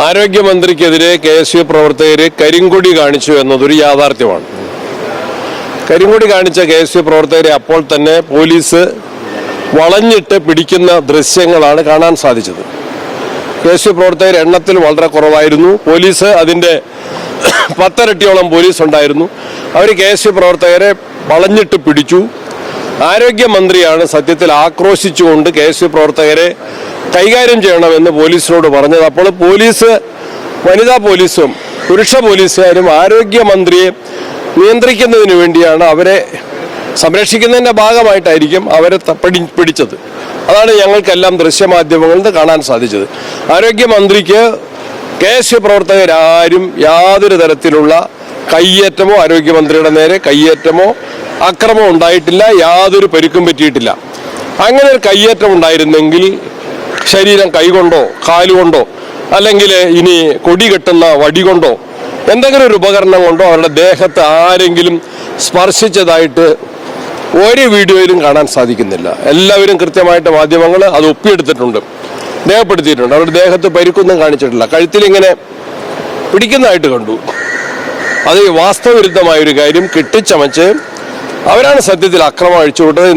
ആരോഗ്യമന്ത്രിക്കെതിരെ KSU പ്രവർത്തകർ കരിങ്കൊടി കാണിച്ചു എന്നതൊരു യാഥാർത്ഥ്യമാണ്. കരിങ്കൊടി കാണിച്ച KSU പ്രവർത്തകരെ അപ്പോൾ തന്നെ പോലീസ് വളഞ്ഞിട്ട് പിടിക്കുന്ന ദൃശ്യങ്ങളാണ് കാണാൻ സാധിച്ചത്. KSU പ്രവർത്തകർ എണ്ണത്തിൽ വളരെ കുറവായിരുന്നു. പോലീസ് അതിൻ്റെ 10 ഇരട്ടിയോളം പോലീസ് ഉണ്ടായിരുന്നു. അവർ KSU പ്രവർത്തകരെ വളഞ്ഞിട്ട് പിടിച്ചു. ആരോഗ്യമന്ത്രിയാണ് സത്യത്തിൽ ആക്രോശിച്ചുകൊണ്ട് KSU പ്രവർത്തകരെ കൈകാര്യം ചെയ്യണമെന്ന് പോലീസിനോട് പറഞ്ഞത്. അപ്പോൾ പോലീസ്, വനിതാ പോലീസും പുരുഷ പോലീസുകാരും ആരോഗ്യമന്ത്രിയെ നിയന്ത്രിക്കുന്നതിന് വേണ്ടിയാണ്, അവരെ സംരക്ഷിക്കുന്നതിൻ്റെ ഭാഗമായിട്ടായിരിക്കും അവരെ പിടിച്ചത്. അതാണ് ഞങ്ങൾക്കെല്ലാം ദൃശ്യമാധ്യമങ്ങളിൽ നിന്ന് കാണാൻ സാധിച്ചത്. ആരോഗ്യമന്ത്രിക്ക് KSU പ്രവർത്തകരാരും യാതൊരു തരത്തിലുള്ള കയ്യേറ്റമോ, ആരോഗ്യമന്ത്രിയുടെ നേരെ കയ്യേറ്റമോ അക്രമമോ ഉണ്ടായിട്ടില്ല. യാതൊരു പരിക്കും പറ്റിയിട്ടില്ല. അങ്ങനെ ഒരു കയ്യേറ്റം ഉണ്ടായിരുന്നെങ്കിൽ ശരീരം കൈകൊണ്ടോ കാലുകൊണ്ടോ അല്ലെങ്കിൽ ഇനി കൊടി കെട്ടുന്ന വടി കൊണ്ടോ എന്തെങ്കിലും ഒരു ഉപകരണം കൊണ്ടോ അവരുടെ ദേഹത്ത് ആരെങ്കിലും സ്പർശിച്ചതായിട്ട് ഒരു വീഡിയോയിലും കാണാൻ സാധിക്കുന്നില്ല. എല്ലാവരും കൃത്യമായിട്ട് മാധ്യമങ്ങൾ അത് ഒപ്പിയെടുത്തിട്ടുണ്ട്, രേഖപ്പെടുത്തിയിട്ടുണ്ട്. അവരുടെ ദേഹത്ത് പരിക്കൊന്നും കാണിച്ചിട്ടില്ല. കഴുത്തിലിങ്ങനെ പിടിക്കുന്നതായിട്ട് കണ്ടു. അത് വാസ്തവവിരുദ്ധമായൊരു കാര്യം കെട്ടിച്ചമച്ച് അവരാണ് സത്യത്തിൽ അക്രമം അഴിച്ചുവിട്ടത്.